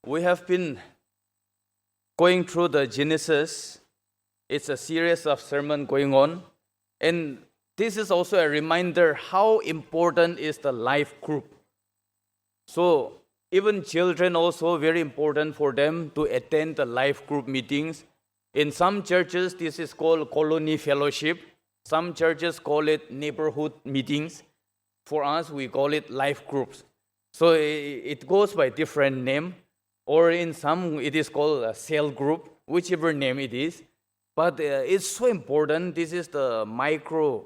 We have been going through the Genesis. It's a series of sermon going on. And this is also a reminder how important is the life group. So even children also very important for them to attend the life group meetings. In some churches, this is called colony fellowship. Some churches call it neighborhood meetings. For us, we call it life groups. So it goes by different name. Or in some, it is called a cell group, whichever name it is. But it's so important. This is the micro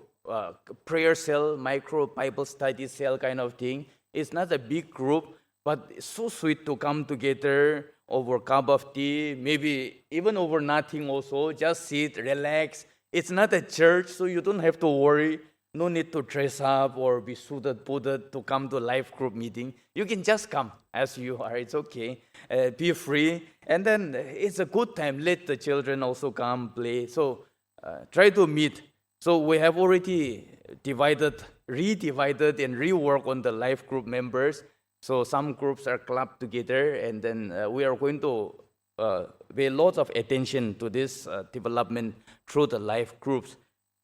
prayer cell, micro Bible study cell kind of thing. It's not a big group, but it's so sweet to come together over a cup of tea, maybe even over nothing also. Just sit, relax. It's not a church, so you don't have to worry. No need to dress up or be suited, booted to come to a life group meeting. You can just come as you are. It's okay. Be free. And then it's a good time. Let the children also come play. So try to meet. So we have already redivided and reworked on the life group members. So some groups are clubbed together, and then we are going to pay lots of attention to this development through the life groups.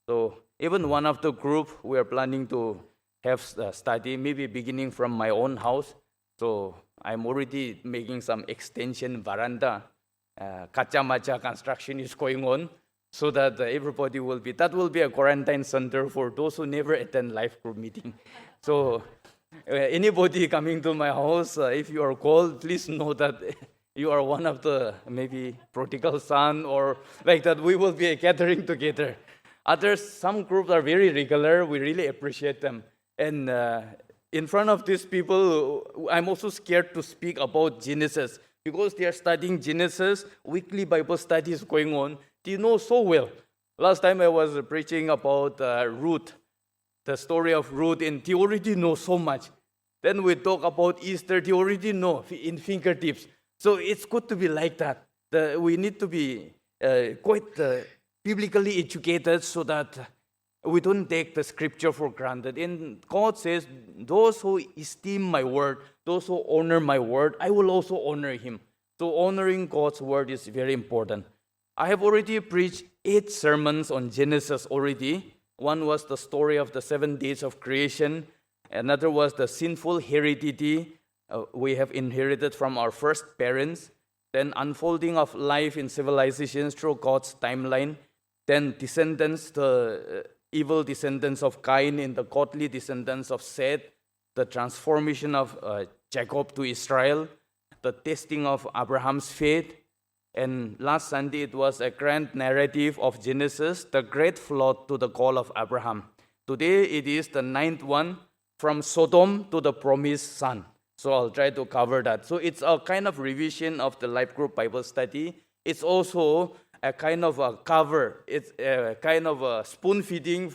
So even one of the group, we are planning to have a study, maybe beginning from my own house. So I'm already making some extension veranda. Kacha-macha construction is going on, so that everybody that will be a quarantine center for those who never attend life group meeting. So anybody coming to my house, if you are called, please know that you are one of the maybe prodigal son or like that. We will be gathering together. Some groups are very regular. We really appreciate them. And in front of these people, I'm also scared to speak about Genesis because they are studying Genesis. Weekly Bible studies going on. They know so well. Last time I was preaching about Ruth, the story of Ruth, and they already know so much. Then we talk about Easter. They already know in fingertips. So it's good to be like that. We need to be quite biblically educated so that we don't take the scripture for granted. And God says, those who esteem my word, those who honor my word, I will also honor him. So honoring God's word is very important. I have already preached 8 sermons on Genesis already. One was the story of the 7 days of creation. Another was the sinful heredity we have inherited from our first parents. Then unfolding of life in civilizations through God's timeline. Then descendants, the evil descendants of Cain and the godly descendants of Seth, the transformation of Jacob to Israel, the testing of Abraham's faith, and last Sunday it was a grand narrative of Genesis, the great flood to the call of Abraham. Today it is the 9th one, from Sodom to the promised son. So I'll try to cover that. So it's a kind of revision of the life group Bible study. It's also a kind of a cover. It's a kind of a spoon feeding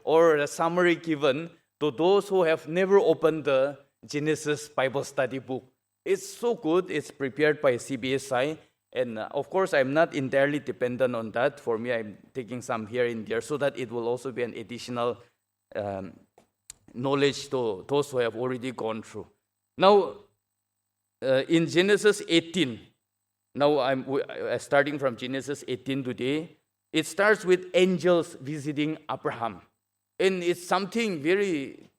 or a summary given to those who have never opened the Genesis Bible study book. It's so good. It's prepared by CBSI. And of course, I'm not entirely dependent on that. For me, I'm taking some here and there so that it will also be an additional knowledge to those who have already gone through. Now, in Genesis 18, now I'm starting from Genesis 18 today. It starts with angels visiting Abraham. And it's something very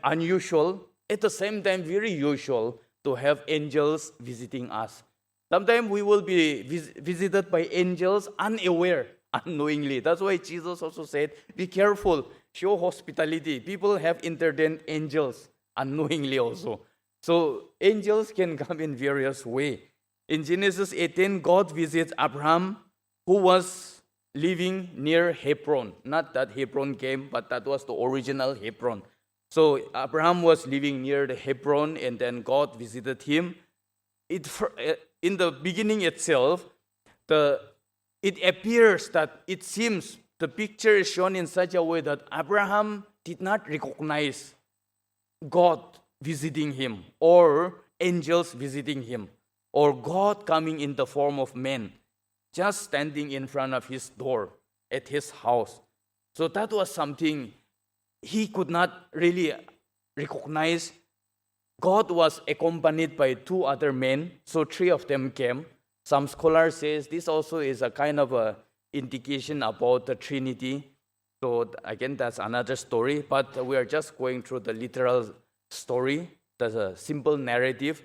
unusual, at the same time very usual to have angels visiting us. Sometimes we will be visited by angels unaware, unknowingly. That's why Jesus also said, be careful, show hospitality. People have entertained angels unknowingly also. So angels can come in various ways. In Genesis 18, God visits Abraham, who was living near Hebron. Not that Hebron came, but that was the original Hebron. So Abraham was living near the Hebron, and then God visited him. In the beginning itself, it appears that it seems the picture is shown in such a way that Abraham did not recognize God visiting him or angels visiting him, or God coming in the form of man, just standing in front of his door at his house. So that was something he could not really recognize God was accompanied by two other men, so three of them came. Some scholars says this also is a kind of a indication about the Trinity. So again, that's another story, but we are just going through the literal story. That's a simple narrative.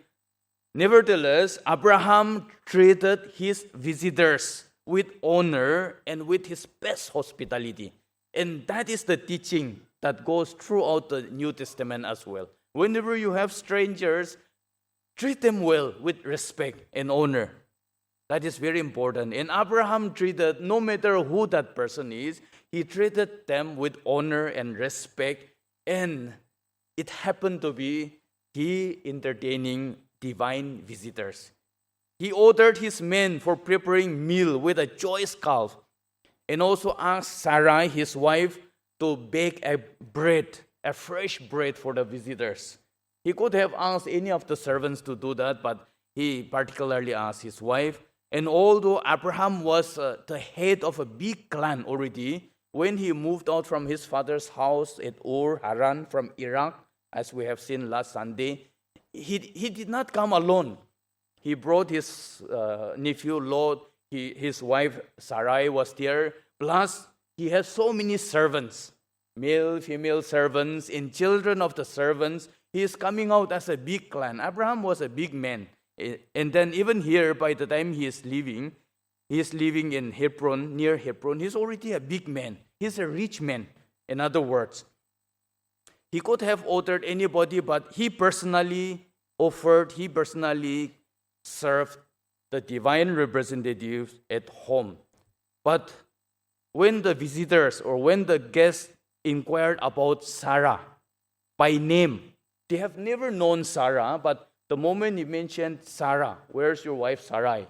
Nevertheless, Abraham treated his visitors with honor and with his best hospitality. And that is the teaching that goes throughout the New Testament as well. Whenever you have strangers, treat them well with respect and honor. That is very important. And Abraham treated, no matter who that person is, he treated them with honor and respect. And it happened to be he entertaining divine visitors. He ordered his men for preparing meal with a choice calf, and also asked Sarai, his wife, to bake a fresh bread for the visitors. He could have asked any of the servants to do that, but he particularly asked his wife. And although Abraham was the head of a big clan already, when he moved out from his father's house at Ur, Haran, from Iraq, as we have seen last Sunday, he did not come alone. He brought his nephew Lot, his wife Sarai was there, plus he has so many servants, male, female servants, and children of the servants. He is coming out as a big clan. Abraham was a big man. And then even here, by the time he is living in Hebron, near Hebron, he's already a big man. He's a rich man, in other words. He could have ordered anybody, but he personally served the divine representatives at home. But when the visitors or when the guests inquired about Sarah by name, they have never known Sarah, but the moment he mentioned Sarah, where's your wife Sarai?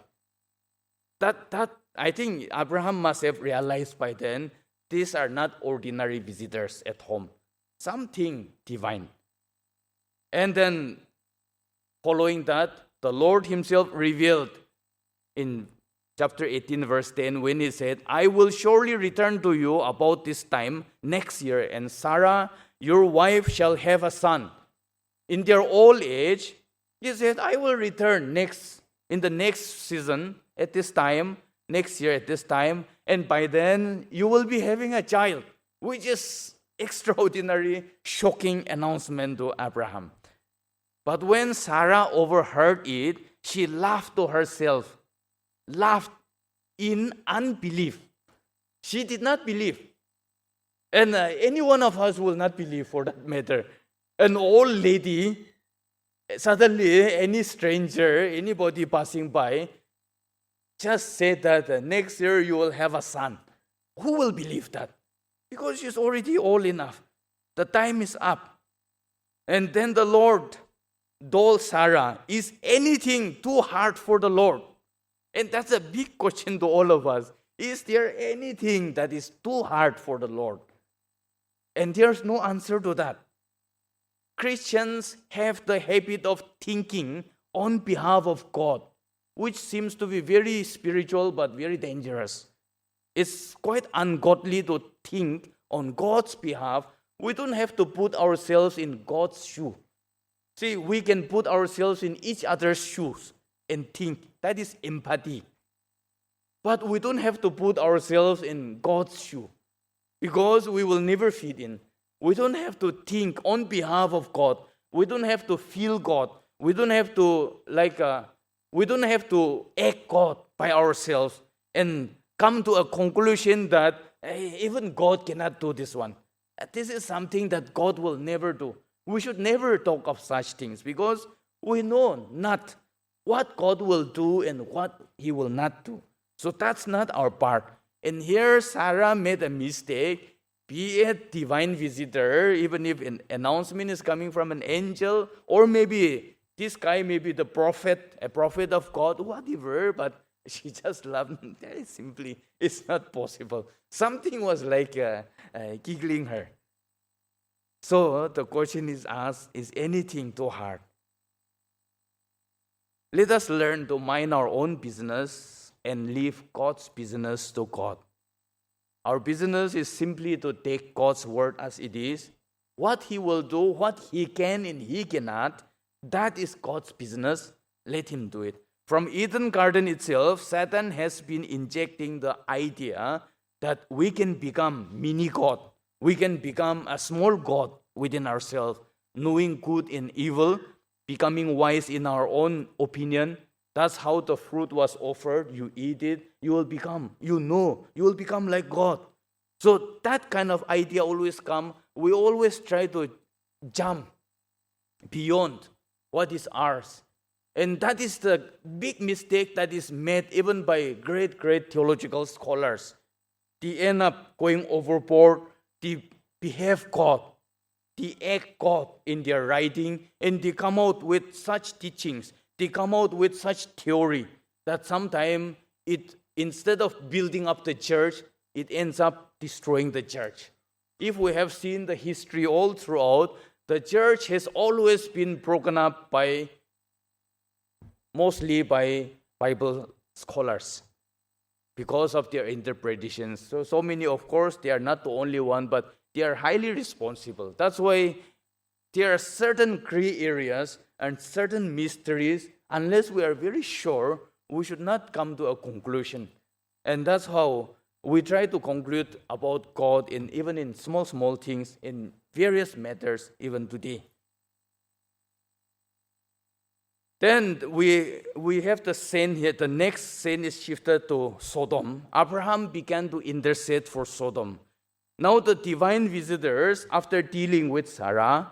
That I think Abraham must have realized by then, these are not ordinary visitors at home. Something divine. And then following that, the Lord himself revealed in chapter 18, verse 10, when he said, I will surely return to you about this time next year, and Sarah, your wife, shall have a son. In their old age, he said, I will return in the next season, at this time, next year at this time, and by then you will be having a child, which is extraordinary, shocking announcement to Abraham. But when Sarah overheard it, she laughed to herself, laughed in unbelief. She did not believe. And any one of us will not believe for that matter. An old lady, suddenly any stranger, anybody passing by, just said that next year you will have a son. Who will believe that? Because she's already old enough. The time is up. And then the Lord told Sarah, is anything too hard for the Lord? And that's a big question to all of us. Is there anything that is too hard for the Lord? And there's no answer to that. Christians have the habit of thinking on behalf of God, which seems to be very spiritual but very dangerous. It's quite ungodly to think on God's behalf. We don't have to put ourselves in God's shoe. See, we can put ourselves in each other's shoes and think. That is empathy. But we don't have to put ourselves in God's shoe, because we will never fit in. We don't have to think on behalf of God. We don't have to feel God. We don't have to act God by ourselves and come to a conclusion that even God cannot do this one. This is something that God will never do. We should never talk of such things, because we know not what God will do and what He will not do. So that's not our part. And here Sarah made a mistake. Be a divine visitor, even if an announcement is coming from an angel, or maybe this guy may be a prophet of God, whatever, but she just loved him. Very simply, it's not possible. Something was like giggling her. So the question is asked, is anything too hard? Let us learn to mind our own business and leave God's business to God. Our business is simply to take God's word as it is. What He will do, what He can and He cannot, That is God's business. Let him do it. From Eden Garden itself, Satan has been injecting the idea that we can become mini God. We can become a small God within ourselves, knowing good and evil, becoming wise in our own opinion. That's how the fruit was offered. You eat it, you will become, you will become like God. So that kind of idea always comes. We always try to jump beyond what is ours. And that is the big mistake that is made even by great theological scholars. They end up going overboard. They behave God. They act God in their writing, and they come out with such teachings. They come out with such theory that sometimes instead of building up the church, it ends up destroying the church. If we have seen the history all throughout, the church has always been broken up mostly by Bible scholars because of their interpretations. So many, of course, they are not the only one, but they are highly responsible. That's why there are certain gray areas and certain mysteries. Unless we are very sure, we should not come to a conclusion. And that's how we try to conclude about God even in small things, in various matters, even today. Then we have the scene here. The next scene is shifted to Sodom. Abraham began to intercede for Sodom. Now the divine visitors, after dealing with Sarah,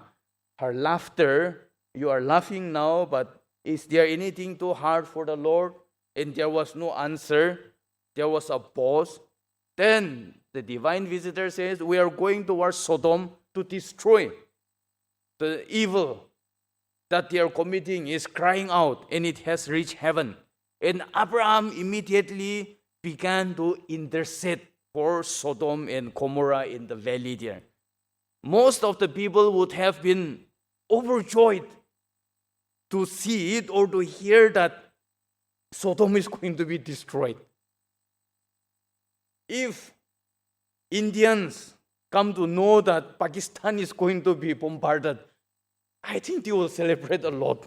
her laughter, you are laughing now, but is there anything too hard for the Lord? And there was no answer. There was a pause. Then the divine visitor says, we are going towards Sodom to destroy. The evil that they are committing is crying out, and it has reached heaven. And Abraham immediately began to intercede for Sodom and Gomorrah in the valley there. Most of the people would have been overjoyed to see it or to hear that Sodom is going to be destroyed. If Indians come to know that Pakistan is going to be bombarded, I think they will celebrate a lot.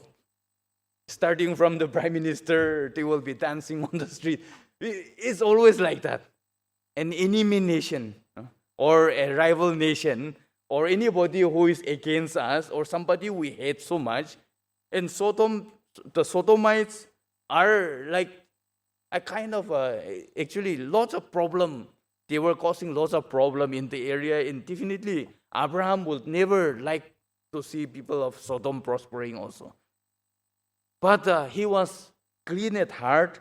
Starting from the Prime Minister, they will be dancing on the street. It's always like that. An enemy nation or a rival nation or anybody who is against us or somebody we hate so much, and the Sodomites are like a kind of actually lots of problem. They were causing lots of problem in the area, and definitely Abraham would never like to see people of Sodom prospering also. But he was clean at heart.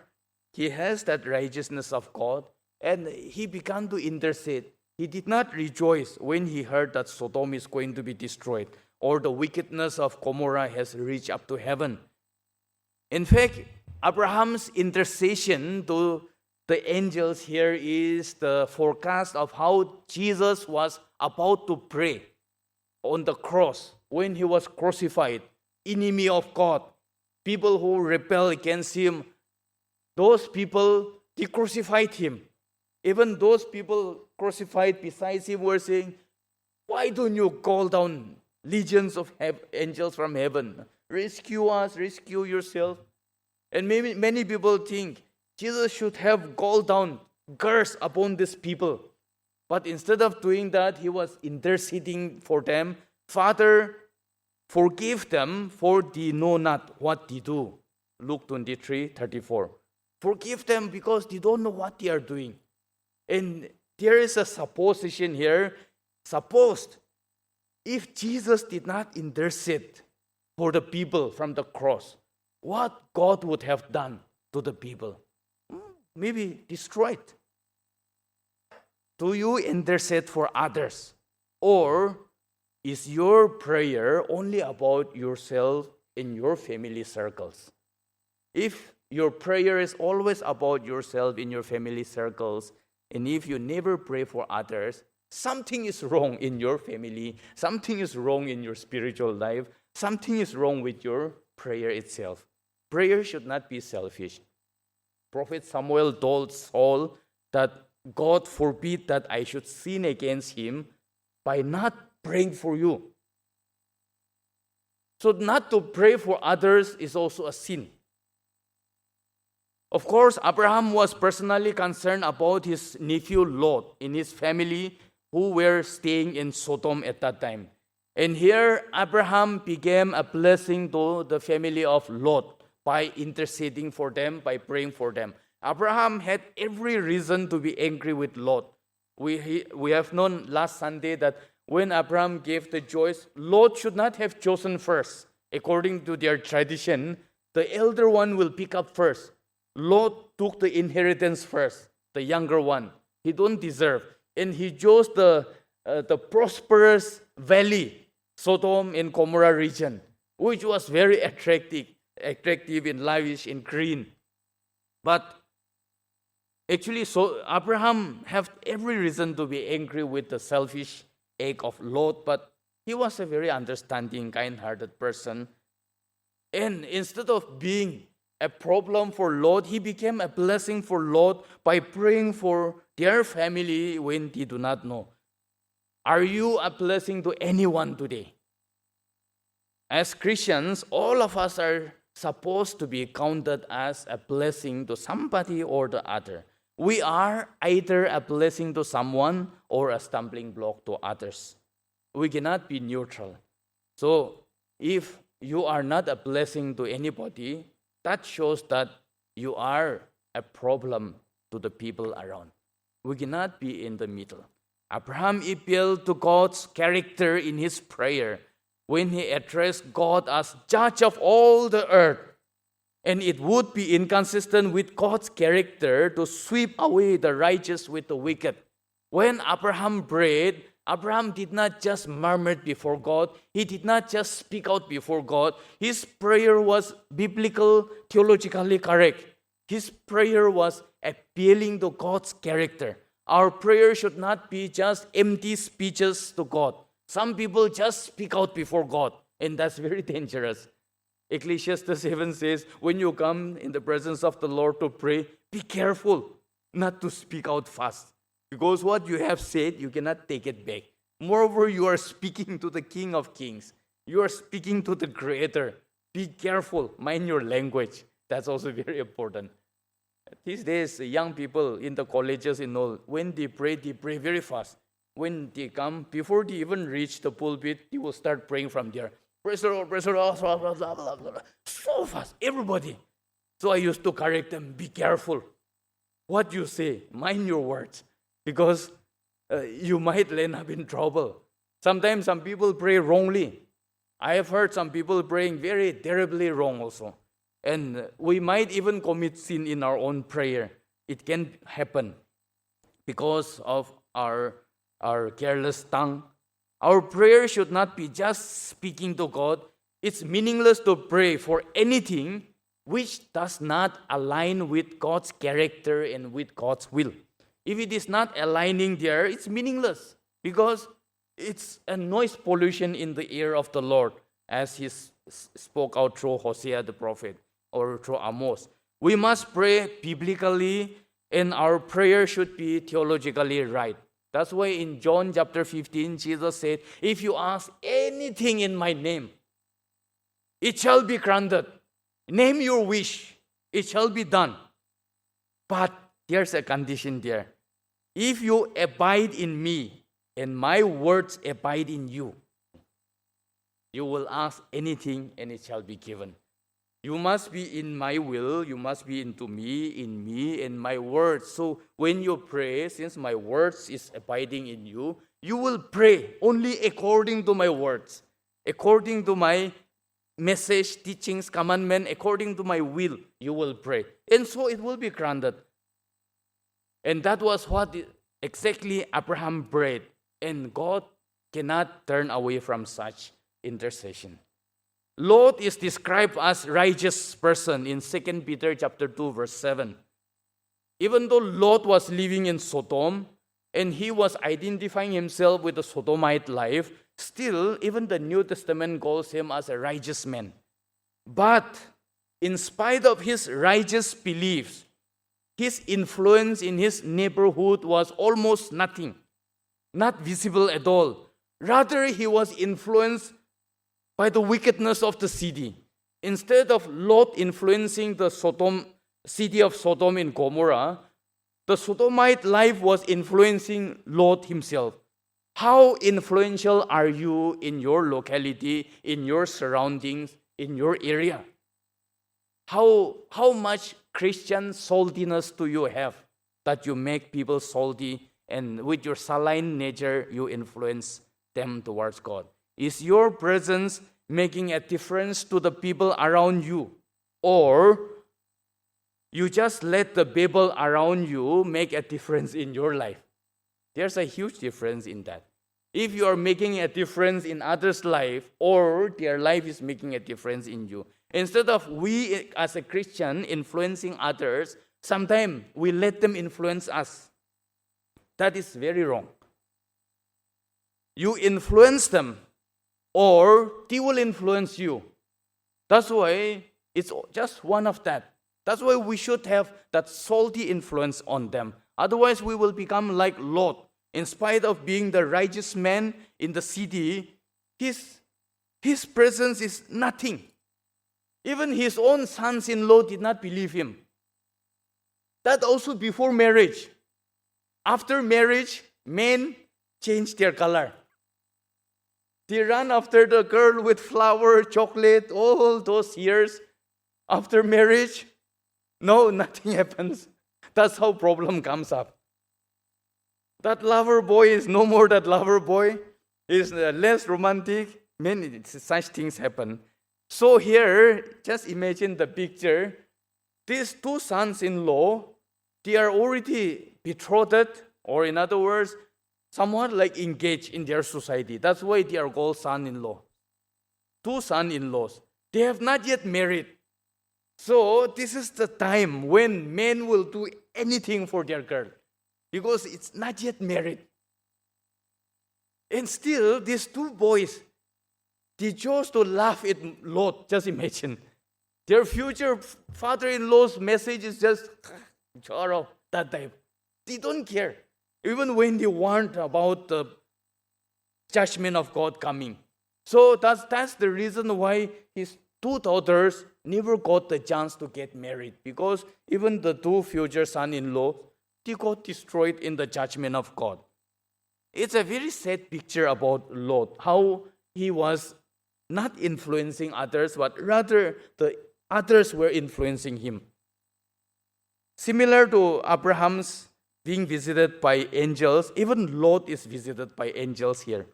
He has that righteousness of God, and he began to intercede. He did not rejoice when he heard that Sodom is going to be destroyed or the wickedness of Gomorrah has reached up to heaven. In fact, Abraham's intercession to the angels here is the forecast of how Jesus was about to pray on the cross when he was crucified, enemy of God, people who rebel against him. Those people, they crucified him. Even those people crucified beside him were saying, why don't you call down legions of angels from heaven? Rescue us, rescue yourself. And maybe many people think Jesus should have called down curse upon these people. But instead of doing that, he was interceding for them. Father, forgive them, for they know not what they do. Luke 23:34. Forgive them because they don't know what they are doing. And there is a supposition here. Supposed, if Jesus did not intercede for the people from the cross, what God would have done to the people? Maybe destroyed. Do you intercede for others? Or is your prayer only about yourself in your family circles? If your prayer is always about yourself in your family circles, and if you never pray for others, something is wrong in your family, something is wrong in your spiritual life, something is wrong with your prayer itself. Prayer should not be selfish. Prophet Samuel told Saul that God forbid that I should sin against him by not praying for you. So not to pray for others is also a sin. Of course, Abraham was personally concerned about his nephew Lot and his family who were staying in Sodom at that time. And here, Abraham became a blessing to the family of Lot by interceding for them, by praying for them. Abraham had every reason to be angry with Lot. We have known last Sunday that when Abraham gave the choice, Lot should not have chosen first. According to their tradition, the elder one will pick up first. Lot took the inheritance first, the younger one. He don't deserve. And he chose the prosperous valley, Sodom and Gomorrah region, which was very attractive and lavish and green. But actually, so Abraham had every reason to be angry with the selfish act of Lot, but he was a very understanding, kind-hearted person. And instead of being a problem for Lot, he became a blessing for Lot by praying for their family when they do not know. Are you a blessing to anyone today? As Christians, all of us are supposed to be counted as a blessing to somebody or the other. We are either a blessing to someone or a stumbling block to others. We cannot be neutral. So if you are not a blessing to anybody, that shows that you are a problem to the people around. We cannot be in the middle. Abraham appealed to God's character in his prayer when he addressed God as judge of all the earth. And it would be inconsistent with God's character to sweep away the righteous with the wicked. When Abraham prayed, Abraham did not just murmur before God. He did not just speak out before God. His prayer was biblical, theologically correct. His prayer was appealing to God's character. Our prayer should not be just empty speeches to God. Some people just speak out before God, and that's very dangerous. Ecclesiastes 7 says, when you come in the presence of the Lord to pray, be careful not to speak out fast. Because what you have said, you cannot take it back. Moreover, you are speaking to the King of Kings. You are speaking to the Creator. Be careful. Mind your language. That's also very important. These days, young people in the colleges and all, when they pray very fast. When they come, before they even reach the pulpit, they will start praying from there. Praise the Lord, blah, blah, blah, blah, blah. So fast, everybody. So I used to correct them, be careful. What you say, mind your words. Because you might end up in trouble. Sometimes some people pray wrongly. I have heard some people praying very terribly wrong also. And we might even commit sin in our own prayer. It can happen because of our careless tongue. Our prayer should not be just speaking to God. It's meaningless to pray for anything which does not align with God's character and with God's will. If it is not aligning there, it's meaningless because it's a noise pollution in the ear of the Lord, as he spoke out through Hosea the prophet or through Amos. We must pray biblically, and our prayer should be theologically right. That's why in John chapter 15, Jesus said, if you ask anything in my name, it shall be granted. Name your wish, it shall be done. But there's a condition there. If you abide in me and my words abide in you, you will ask anything and it shall be given. You must be in my will, you must be into me, in me, and my words. So when you pray, since my words is abiding in you, you will pray only according to my words, according to my message, teachings, commandment, according to my will, you will pray. And so it will be granted. And that was what exactly Abraham prayed. And God cannot turn away from such intercession. Lot is described as righteous person in 2 Peter chapter 2 verse 7. Even though Lot was living in Sodom and he was identifying himself with the Sodomite life, still even the New Testament calls him as a righteous man. But in spite of his righteous beliefs, his influence in his neighborhood was almost nothing, not visible at all. Rather, he was influenced by the wickedness of the city. Instead of Lot influencing the city of Sodom and Gomorrah, the Sodomite life was influencing Lot himself. How influential are you in your locality, in your surroundings, in your area? How much Christian saltiness do you have that you make people salty, and with your saline nature you influence them towards God? Is your presence making a difference to the people around you, or you just let the people around you make a difference in your life? There's a huge difference in that. If you are making a difference in others' life, or their life is making a difference in you, instead of we as a Christian influencing others, sometimes we let them influence us. That is very wrong. You influence them, or they will influence you. That's why it's just one of that. That's why we should have that salty influence on them. Otherwise, we will become like Lot. In spite of being the righteous man in the city, his presence is nothing. Even his own sons-in-law did not believe him. That also before marriage. After marriage, men change their color. They run after the girl with flower, chocolate, all those years. After marriage, no, nothing happens. That's how problem comes up. That lover boy is no more that lover boy. Is less romantic. Many such things happen. So here, just imagine the picture. These two sons-in-law, they are already betrothed, or in other words, somewhat like engaged in their society. That's why they are called son-in-law. Two son-in-laws. They have not yet married. So this is the time when men will do anything for their girl, because it's not yet married. And still, these two boys, they chose to laugh at Lot. Just imagine. Their future father-in-law's message is just, that type. They don't care. Even when they warned about the judgment of God coming. So that's the reason why his two daughters never got the chance to get married. Because even the two future son-in-law, they got destroyed in the judgment of God. It's a very sad picture about Lot, how he was not influencing others, but rather the others were influencing him. Similar to Abraham's being visited by angels, even Lot is visited by angels here.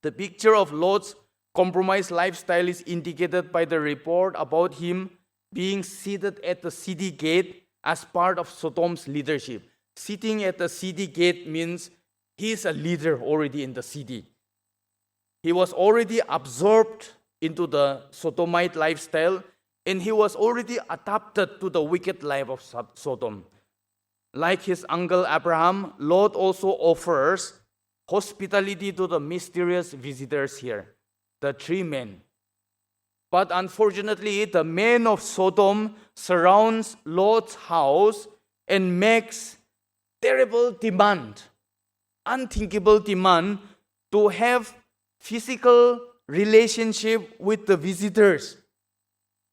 The picture of Lot's compromised lifestyle is indicated by the report about him being seated at the city gate as part of Sodom's leadership. Sitting at the city gate means he is a leader already in the city. He was already absorbed into the Sodomite lifestyle, and he was already adapted to the wicked life of Sodom. Like his uncle Abraham, Lot also offers hospitality to the mysterious visitors here, the three men. But unfortunately, the men of Sodom surrounds Lot's house and makes terrible demand, unthinkable demand to have physical relationship with the visitors.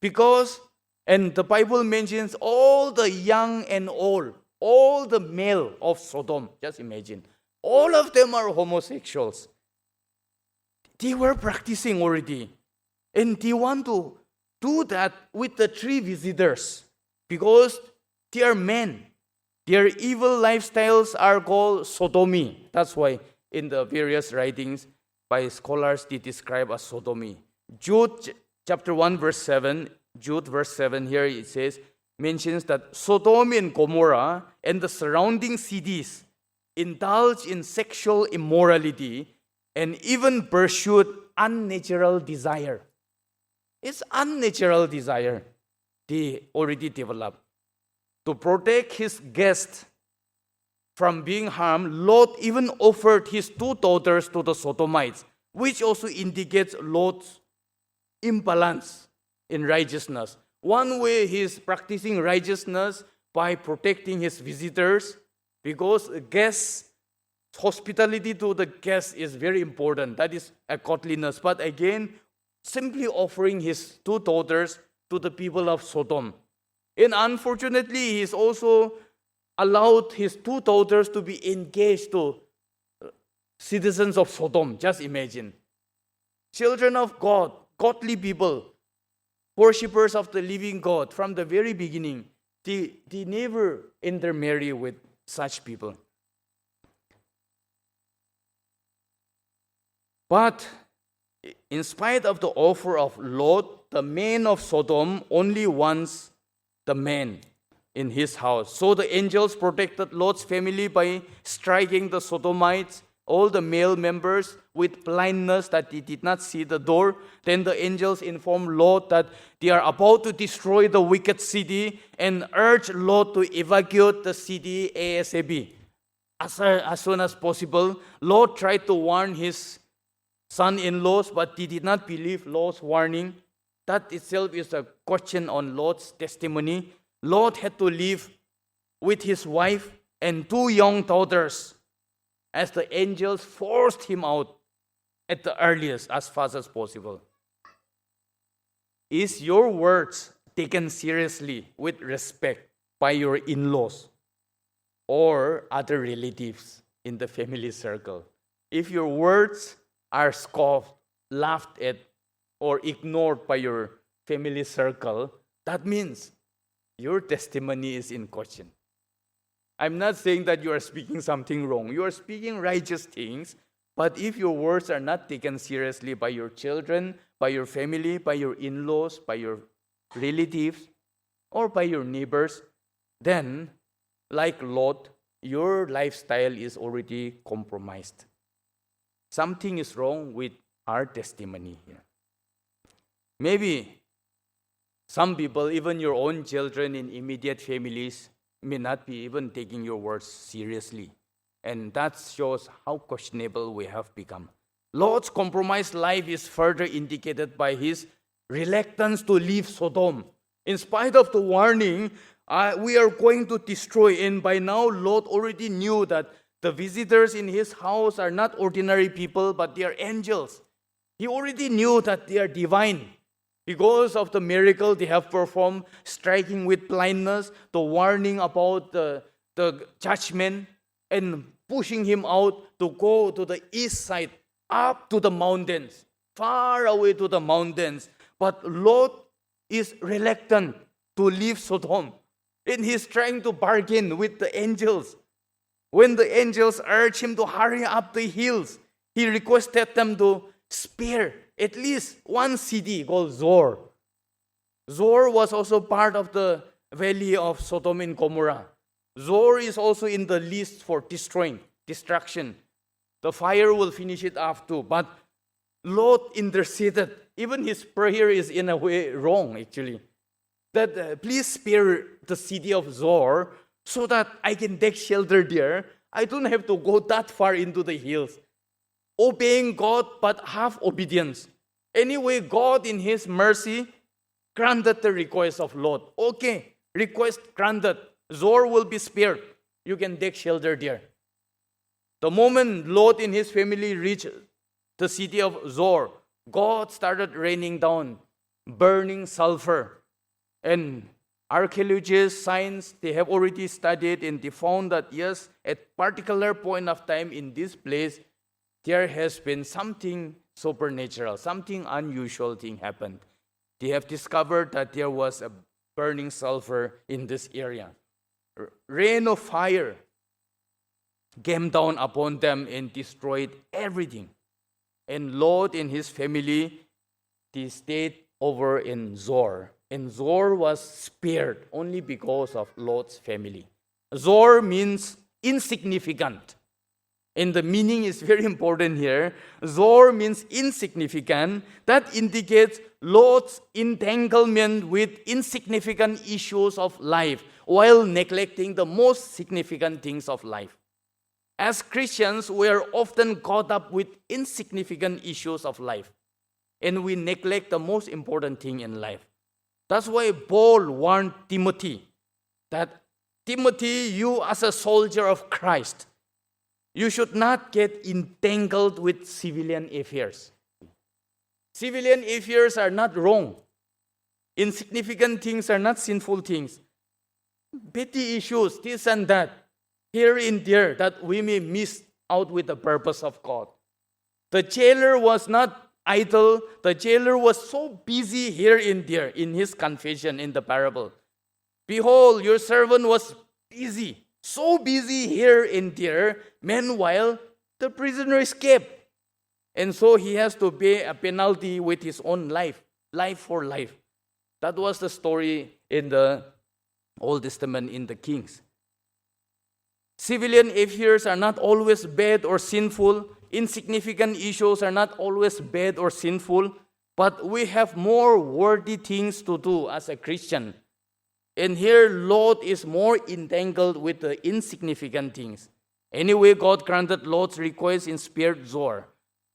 Because, and the Bible mentions all the young and old, all the male of Sodom, just imagine, all of them are homosexuals. They were practicing already. And they want to do that with the three visitors because they are men. Their evil lifestyles are called sodomy. That's why in the various writings by scholars they describe as sodomy. Jude chapter 1 verse 7, Jude verse 7 here it says, mentions that Sodom and Gomorrah and the surrounding cities indulge in sexual immorality and even pursued unnatural desire. It's unnatural desire they already developed. To protect his guests from being harmed, Lot even offered his two daughters to the Sodomites, which also indicates Lot's imbalance in righteousness. One way he is practicing righteousness by protecting his visitors, because guests, hospitality to the guests is very important. That is a godliness. But again, simply offering his two daughters to the people of Sodom. And unfortunately, he's also allowed his two daughters to be engaged to citizens of Sodom. Just imagine. Children of God, godly people, worshippers of the living God from the very beginning, they never intermarry with such people. But in spite of the offer of Lot, the man of Sodom only wants the man in his house. So the angels protected Lot's family by striking the Sodomites, all the male members, with blindness that they did not see the door. Then the angels informed Lot that they are about to destroy the wicked city and urged Lot to evacuate the city ASAP. As soon as possible, Lot tried to warn his son-in-laws, but they did not believe Lot's warning. That itself is a question on Lot's testimony. Lot had to live with his wife and two young daughters as the angels forced him out at the earliest, as fast as possible. Is your words taken seriously with respect by your in-laws or other relatives in the family circle? If your words are scoffed, laughed at, or ignored by your family circle, that means your testimony is in question. I'm not saying that you are speaking something wrong. You are speaking righteous things, but if your words are not taken seriously by your children, by your family, by your in-laws, by your relatives, or by your neighbors, then, like Lot, your lifestyle is already compromised. Something is wrong with our testimony here. Maybe some people, even your own children in immediate families, may not be even taking your words seriously. And that shows how questionable we have become. Lot's compromised life is further indicated by his reluctance to leave Sodom. In spite of the warning, we are going to destroy. And by now, Lot already knew that the visitors in his house are not ordinary people, but they are angels. He already knew that they are divine. Because of the miracle they have performed, striking with blindness, the warning about the judgment, and pushing him out to go to the east side, up to the mountains, far away to the mountains. But Lot is reluctant to leave Sodom. And he's trying to bargain with the angels. When the angels urged him to hurry up the hills, he requested them to spare at least one city called Zoar. Zoar was also part of the valley of Sodom and Gomorrah. Zoar is also in the list for destruction. The fire will finish it off too. But Lot interceded. Even his prayer is in a way wrong, actually. That please spare the city of Zoar so that I can take shelter there. I don't have to go that far into the hills. Obeying God, but half obedience. Anyway, God in His mercy granted the request of Lot. Okay, request granted. Zoar will be spared. You can take shelter there. The moment Lot and his family reached the city of Zoar, God started raining down burning sulfur. And archaeologists, science, they have already studied and they found that yes, at particular point of time in this place, there has been something supernatural, something unusual thing happened. They have discovered that there was a burning sulfur in this area. Rain of fire came down upon them and destroyed everything. And Lot and his family, they stayed over in Zoar. And Zoar was spared only because of Lot's family. Zoar means insignificant. And the meaning is very important here. Zoar means insignificant. That indicates Lot's entanglement with insignificant issues of life while neglecting the most significant things of life. As Christians, we are often caught up with insignificant issues of life, and we neglect the most important thing in life. That's why Paul warned Timothy that, Timothy, you as a soldier of Christ, you should not get entangled with civilian affairs. Civilian affairs are not wrong. Insignificant things are not sinful things. Petty issues, this and that, here and there, that we may miss out with the purpose of God. The jailer was not idle. The jailer was so busy here and there in his confession in the parable. Behold, your servant was busy, so busy here and there. Meanwhile, the prisoner escaped. And so he has to pay a penalty with his own life, life for life. That was the story in the Old Testament in the Kings. Civilian affairs are not always bad or sinful. Insignificant issues are not always bad or sinful. But we have more worthy things to do as a Christian. And here, Lot is more entangled with the insignificant things. Anyway, God granted Lot's request and spared Zoar.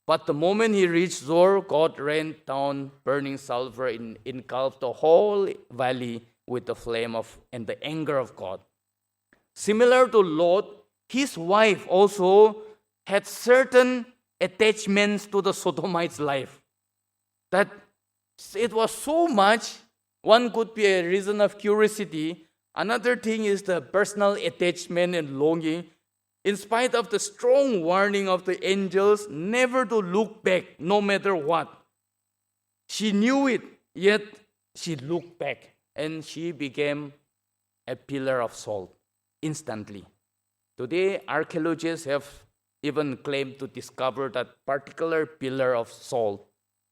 But the moment he reached Zoar, God rained down burning sulfur and engulfed the whole valley with the flame and the anger of God. Similar to Lot, his wife also had certain attachments to the Sodomites' life. That it was so much, one could be a reason of curiosity. Another thing is the personal attachment and longing. In spite of the strong warning of the angels never to look back no matter what. She knew it, yet she looked back and she became a pillar of salt instantly. Today, archaeologists have even claimed to discover that particular pillar of salt,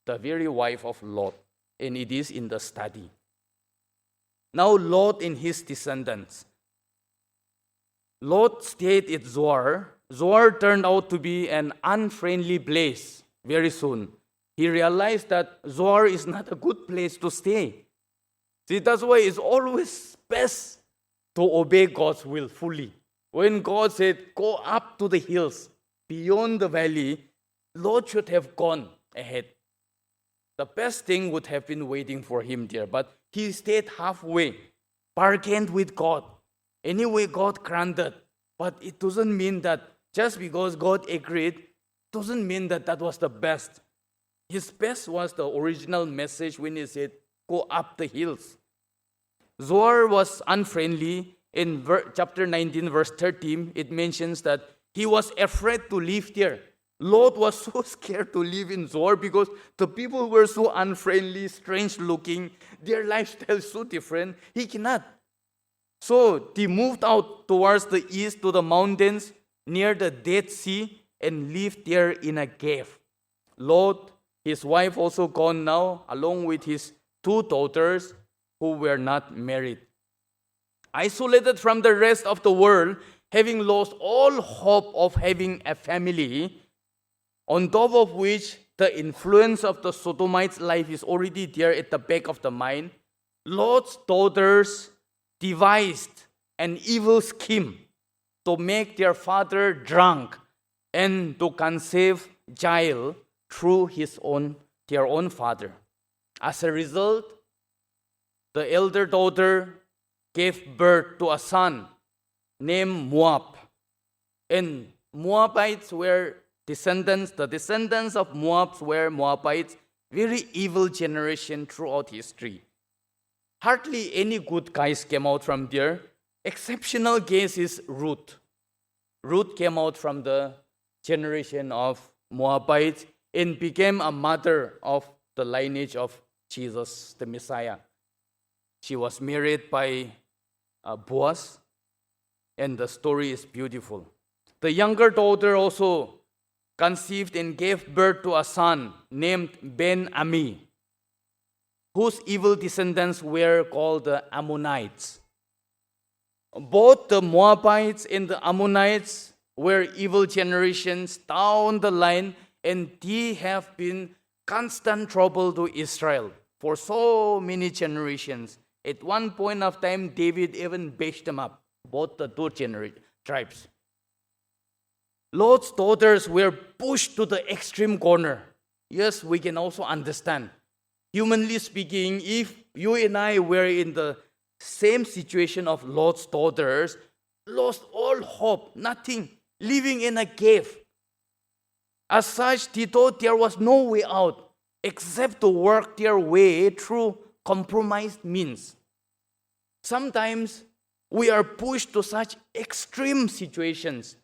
the very wife of Lot, and it is in the study. Now Lot and his descendants. Lot stayed at Zoar. Zoar turned out to be an unfriendly place very soon. He realized that Zoar is not a good place to stay. See, that's why it's always best to obey God's will fully. When God said, go up to the hills, beyond the valley, Lot should have gone ahead. The best thing would have been waiting for him there, but he stayed halfway, bargained with God. Anyway, God granted. But it doesn't mean that just because God agreed, doesn't mean that that was the best. His best was the original message when he said, go up the hills. Zoar was unfriendly. In chapter 19, verse 13, it mentions that he was afraid to live there. Lot was so scared to live in Zoar because the people were so unfriendly, strange looking, their lifestyle so different. He cannot. So they moved out towards the east to the mountains near the Dead Sea and lived there in a cave. Lot, his wife also gone now, along with his 2 daughters who were not married. Isolated from the rest of the world, having lost all hope of having a family, on top of which the influence of the Sodomites' life is already there at the back of the mind, Lot's daughters devised an evil scheme to make their father drunk and to conceive child through their own father. As a result, the elder daughter gave birth to a son named Moab. And Moabites were the descendants of Moab were Moabites, very evil generation throughout history. Hardly any good guys came out from there. Exceptional case is Ruth. Ruth came out from the generation of Moabites and became a mother of the lineage of Jesus, the Messiah. She was married by Boaz, and the story is beautiful. The younger daughter also conceived and gave birth to a son named Ben-Ami, whose evil descendants were called the Ammonites. Both the Moabites and the Ammonites were evil generations down the line, and they have been constant trouble to Israel for so many generations. At one point of time, David even bashed them up, both the 2 tribes. Lot's daughters were pushed to the extreme corner. Yes, we can also understand. Humanly speaking, if you and I were in the same situation of Lot's daughters, lost all hope, nothing, living in a cave. As such, they thought there was no way out. accept to work their way through compromised means. Sometimes we are pushed to such extreme situations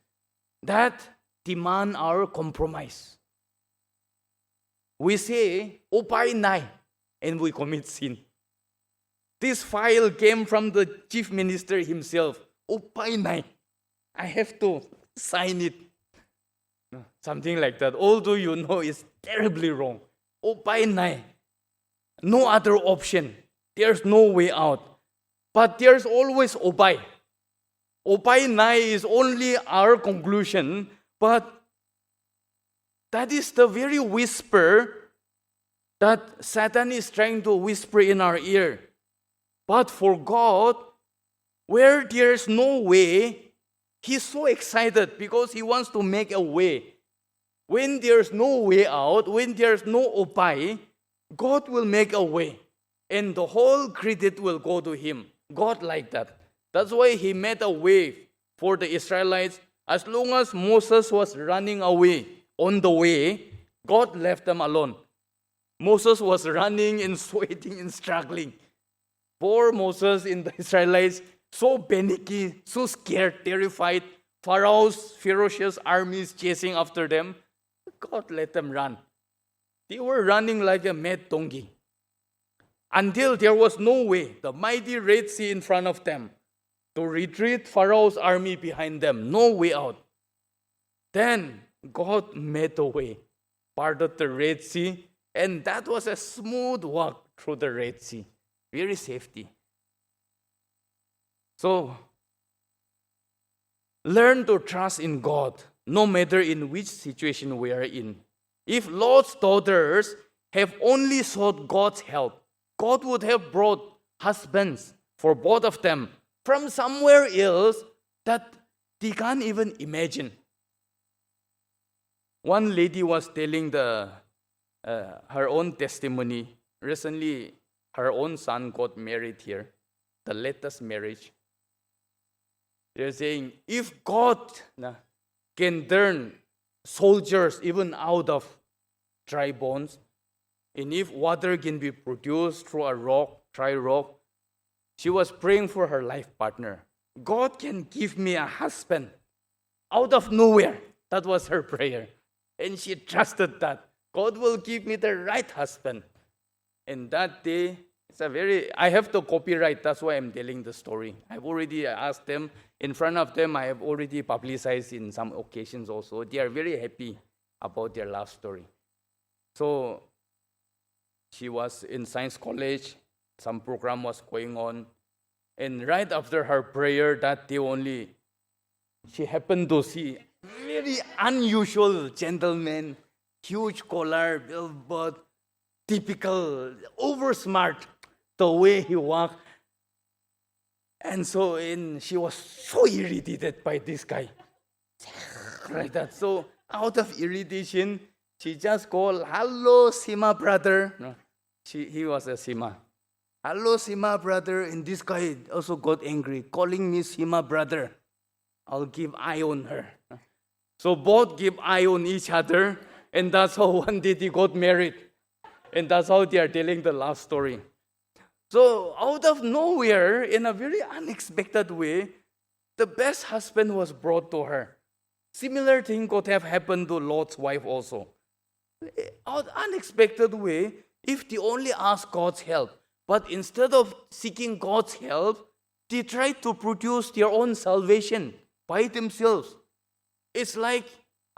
that demand our compromise. We say, "Upay nai," and we commit sin. This file came from the chief minister himself. "Upay nai," I have to sign it. Something like that. Although you know it's terribly wrong. "Upay nai." No other option. There's no way out. But there's always "upay." "Upay nai" is only our conclusion, but that is the very whisper that Satan is trying to whisper in our ear. But for God, where there's no way, He's so excited because He wants to make a way. When there's no way out, when there's no upay, God will make a way. And the whole credit will go to Him. God like that. That's why He made a way for the Israelites. As long as Moses was running away on the way, God left them alone. Moses was running and sweating and struggling. Poor Moses and the Israelites, so panicky, so scared, terrified. Pharaoh's ferocious armies chasing after them. God let them run. They were running like a mad donkey. Until there was no way, the mighty Red Sea in front of them, to retreat Pharaoh's army behind them, no way out. Then God made a way, parted the Red Sea, and that was a smooth walk through the Red Sea. Very safety. So, learn to trust in God, no matter in which situation we are in. If Lot's daughters have only sought God's help, God would have brought husbands for both of them from somewhere else that they can't even imagine. One lady was telling her own testimony. Recently, her own son got married here, the latest marriage. They're saying, if God can turn soldiers even out of dry bones, and if water can be produced through a rock, dry rock, she was praying for her life partner. God can give me a husband out of nowhere. That was her prayer. And she trusted that God will give me the right husband. And that day, I have to copyright, that's why I'm telling the story. I've already asked them, in front of them, I have already publicized in some occasions also. They are very happy about their love story. So, she was in science college, some program was going on, and right after her prayer that day only, she happened to see very unusual gentleman, huge collar, billboard, typical, over smart, the way he walked. And so she was so irritated by this guy. Like that. So out of irritation, she just called, "Hello, Sima brother." No, he was a Sima. "Hello, Sima brother." And this guy also got angry, calling me Sima brother. I'll give eye on her. So both give eye on each other, and that's how one day they got married. And that's how they are telling the love story. So out of nowhere, in a very unexpected way, the best husband was brought to her. Similar thing could have happened to Lot's wife also. Out unexpected way, if they only asked God's help, but instead of seeking God's help, they tried to produce their own salvation by themselves. It's like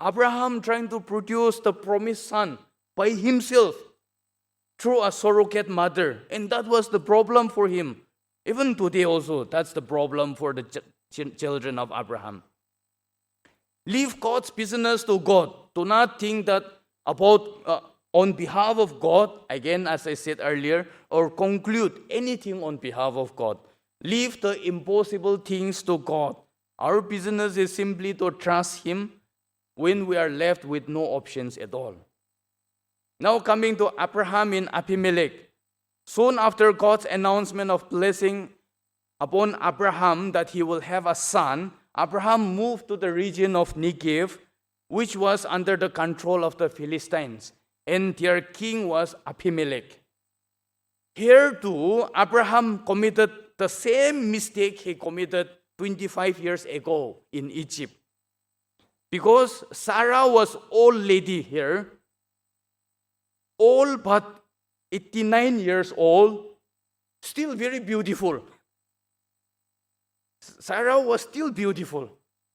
Abraham trying to produce the promised son by himself through a surrogate mother. And that was the problem for him. Even today also, that's the problem for the children of Abraham. Leave God's business to God. Do not think that about on behalf of God, again, as I said earlier, or conclude anything on behalf of God. Leave the impossible things to God. Our business is simply to trust Him when we are left with no options at all. Now coming to Abraham and Abimelech. Soon after God's announcement of blessing upon Abraham that he will have a son, Abraham moved to the region of Negev, which was under the control of the Philistines. and their king was Abimelech. Here too, Abraham committed the same mistake he committed 25 years ago in Egypt. Because Sarah was old lady here, old but 89 years old, still very beautiful. Sarah was still beautiful.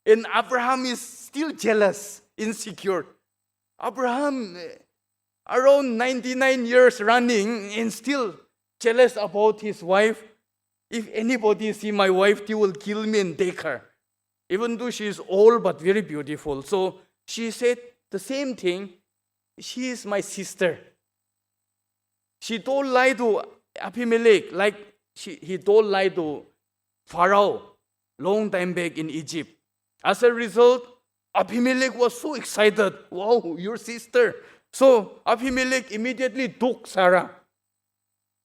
And Abraham is still jealous, insecure. Abraham, around 99 years running, and still jealous about his wife. If anybody see my wife, they will kill me and take her. Even though she is old but very beautiful. So she said the same thing. She is my sister. She told lie to Abimelech, like he told lie to Pharaoh long time back in Egypt. As a result, Abimelech was so excited. Wow, your sister. So Abimelech immediately took Sarah.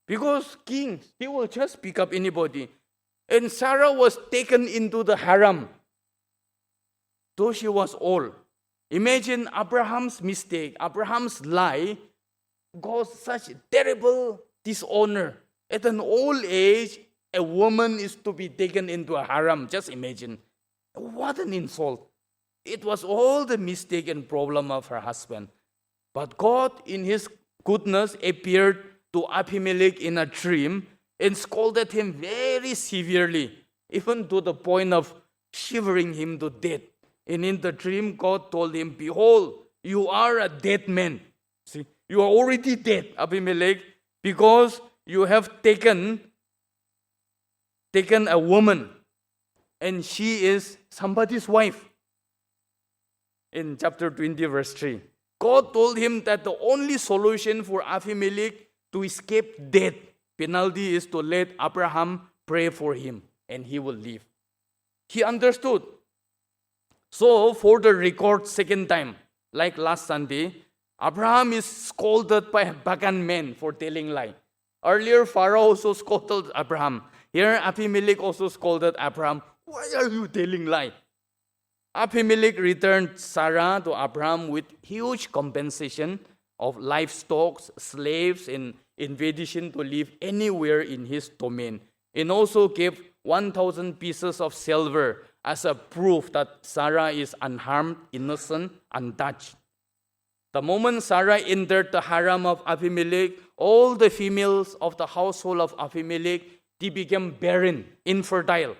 Because kings, they will just pick up anybody. And Sarah was taken into the harem. Though she was old. Imagine Abraham's mistake, Abraham's lie, caused such terrible dishonor. At an old age, a woman is to be taken into a harem. Just imagine. What an insult. It was all the mistake and problem of her husband. But God, in His goodness, appeared to Abimelech in a dream and scolded him very severely, even to the point of shivering him to death. And in the dream, God told him, behold, you are a dead man. See, you are already dead, Abimelech, because you have taken a woman, and she is somebody's wife. In chapter 20, verse 3. God told him that the only solution for Abimelech to escape death penalty is to let Abraham pray for him, and he will live. He understood. So, for the record, second time, like last Sunday, Abraham is scolded by a pagan man for telling lie. Earlier, Pharaoh also scolded Abraham. Here, Abimelech also scolded Abraham. Why are you telling lie? Abimelech returned Sarah to Abraham with huge compensation of livestock, slaves, and invitation to live anywhere in his domain, and also gave 1,000 pieces of silver as a proof that Sarah is unharmed, innocent, untouched. The moment Sarah entered the harem of Abimelech, all the females of the household of Abimelech, they became barren, infertile.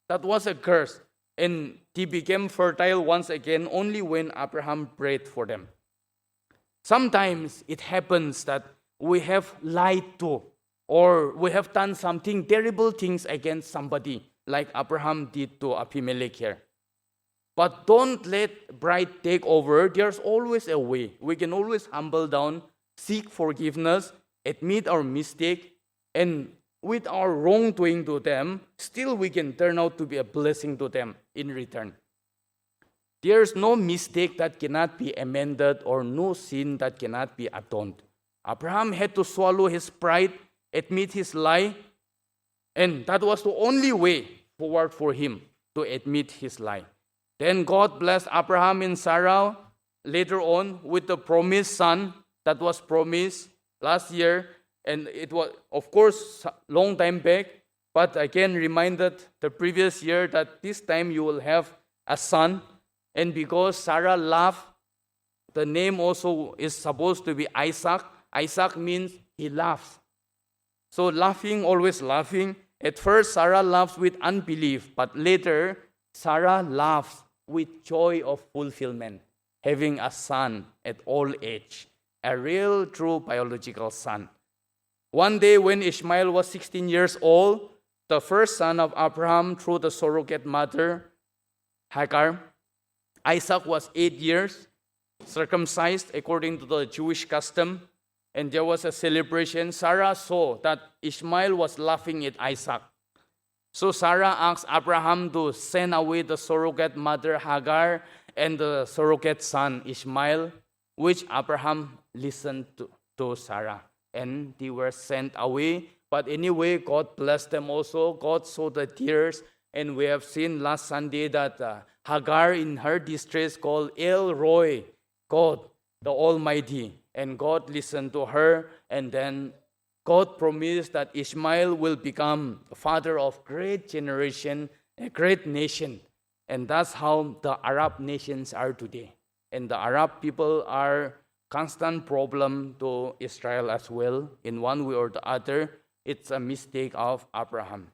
That was a curse. And they became fertile once again only when Abraham prayed for them. Sometimes it happens that we have lied to, or we have done something terrible things against somebody, like Abraham did to Abimelech here. But don't let pride take over. There's always a way. We can always humble down, seek forgiveness, admit our mistake, and with our wrongdoing to them, still we can turn out to be a blessing to them in return. There's no mistake that cannot be amended or no sin that cannot be atoned. Abraham had to swallow his pride, admit his lie, and that was the only way forward for him to admit his lie. Then God blessed Abraham and Sarah later on with the promised son that was promised last year. And it was, of course, long time back, but again reminded the previous year that this time you will have a son. And because Sarah laughed, the name also is supposed to be Isaac. Isaac means he laughs. So laughing, always laughing. At first, Sarah laughs with unbelief, but later, Sarah laughs with joy of fulfillment, having a son at old age, a real, true biological son. One day when Ishmael was 16 years old, the first son of Abraham through the surrogate mother, Hagar, Isaac was 8 years, circumcised according to the Jewish custom, and there was a celebration. Sarah saw that Ishmael was laughing at Isaac. So Sarah asked Abraham to send away the surrogate mother Hagar and the surrogate son Ishmael, which Abraham listened to Sarah. And they were sent away. But anyway, God blessed them also. God saw the tears. And we have seen last Sunday that Hagar in her distress called El Roy, God, the Almighty. And God listened to her, and then God promised that Ishmael will become a father of great generation, a great nation. And that's how the Arab nations are today. And the Arab people are constant problem to Israel as well. In one way or the other, it's a mistake of Abraham.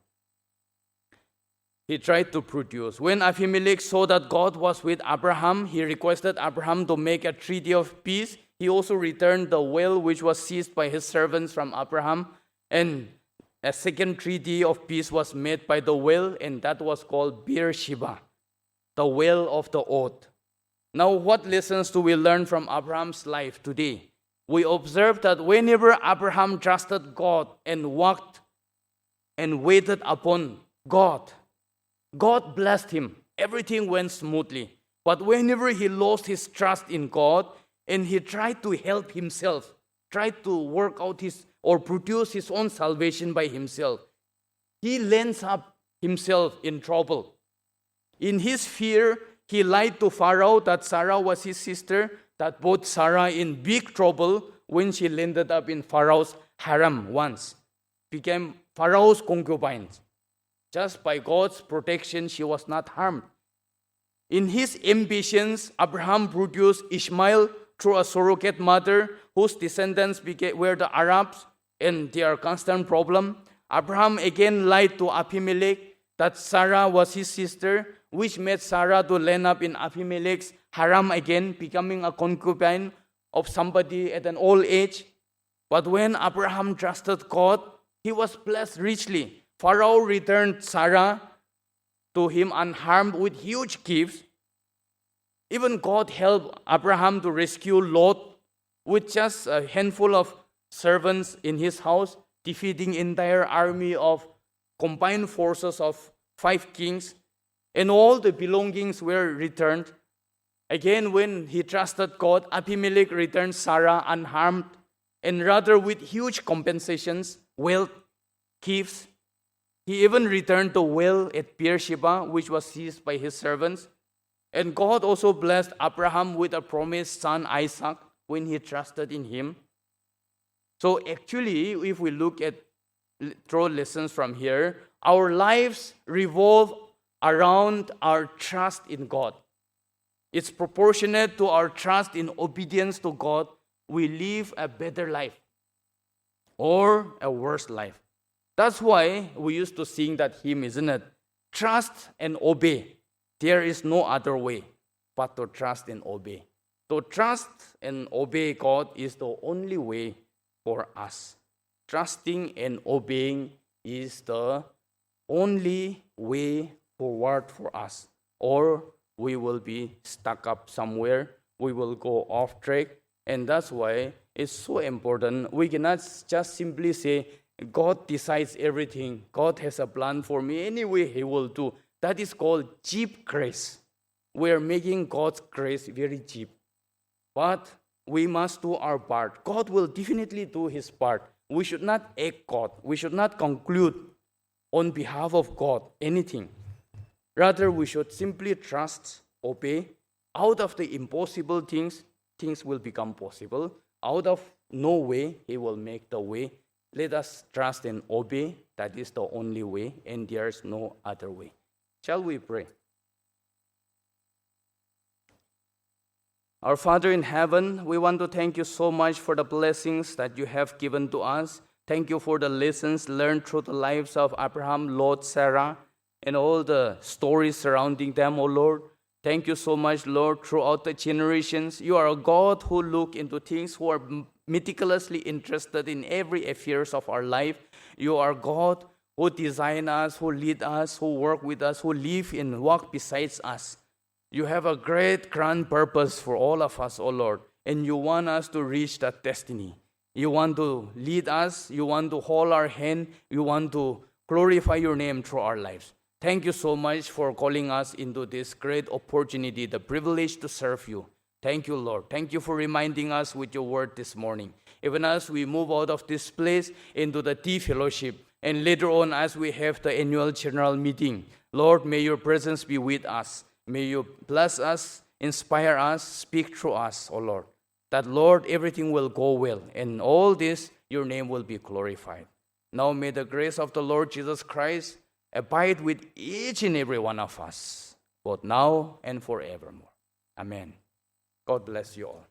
He tried to produce. When Abimelech saw that God was with Abraham, he requested Abraham to make a treaty of peace. He also returned the well which was seized by his servants from Abraham. And a second treaty of peace was made by the well, and that was called Beersheba, the well of the oath. Now, what lessons do we learn from Abraham's life today? We observe that whenever Abraham trusted God and walked and waited upon God, God blessed him. Everything went smoothly. But whenever he lost his trust in God and he tried to help himself, tried to work out his or produce his own salvation by himself, he lands up himself in trouble. In his fear, he lied to Pharaoh that Sarah was his sister. That put Sarah in big trouble when she landed up in Pharaoh's harem once, became Pharaoh's concubine. Just by God's protection, she was not harmed. In his ambitions, Abraham produced Ishmael through a surrogate mother whose descendants were the Arabs, and their constant problem. Abraham again lied to Abimelech that Sarah was his sister, which made Sarah to land up in Abimelech's harem again, becoming a concubine of somebody at an old age. But when Abraham trusted God, he was blessed richly. Pharaoh returned Sarah to him unharmed with huge gifts. Even God helped Abraham to rescue Lot with just a handful of servants in his house, defeating entire army of combined forces of 5 kings, and all the belongings were returned. Again, when he trusted God, Abimelech returned Sarah unharmed, and rather with huge compensations, wealth, gifts. He even returned the well at Beersheba, which was seized by his servants. And God also blessed Abraham with a promised son, Isaac, when he trusted in him. So actually, if we look at draw lessons from here, our lives revolve around our trust in God. It's proportionate to our trust in obedience to God. We live a better life or a worse life. That's why we used to sing that hymn, isn't it? Trust and obey. There is no other way but to trust and obey. To trust and obey God is the only way for us. Trusting and obeying is the only way forward for us. Or we will be stuck up somewhere. We will go off track. And that's why it's so important. We cannot just simply say, God decides everything. God has a plan for me. Anyway, He will do. That is called cheap grace. We are making God's grace very cheap. But we must do our part. God will definitely do His part. We should not act God. We should not conclude on behalf of God anything. Rather, we should simply trust, obey. Out of the impossible things, things will become possible. Out of no way, He will make the way. Let us trust and obey. That is the only way, and there is no other way. Shall we pray? Our Father in heaven, we want to thank you so much for the blessings that you have given to us. Thank you for the lessons learned through the lives of Abraham, Lot, Sarah, and all the stories surrounding them, O Lord. Thank you so much, Lord, throughout the generations. You are a God who look into things, who are meticulously interested in every affairs of our life. You are God who design us, who lead us, who work with us, who live and walk beside us. You have a great grand purpose for all of us, O Lord, and you want us to reach that destiny. You want to lead us, you want to hold our hand, you want to glorify your name through our lives. Thank you so much for calling us into this great opportunity, the privilege to serve you. Thank you, Lord. Thank you for reminding us with your word this morning. Even as we move out of this place into the tea fellowship, and later on as we have the annual general meeting, Lord, may your presence be with us. May you bless us, inspire us, speak through us, O Lord. that, Lord, everything will go well. And all this, your name will be glorified. Now may the grace of the Lord Jesus Christ abide with each and every one of us, both now and forevermore. Amen. God bless you all.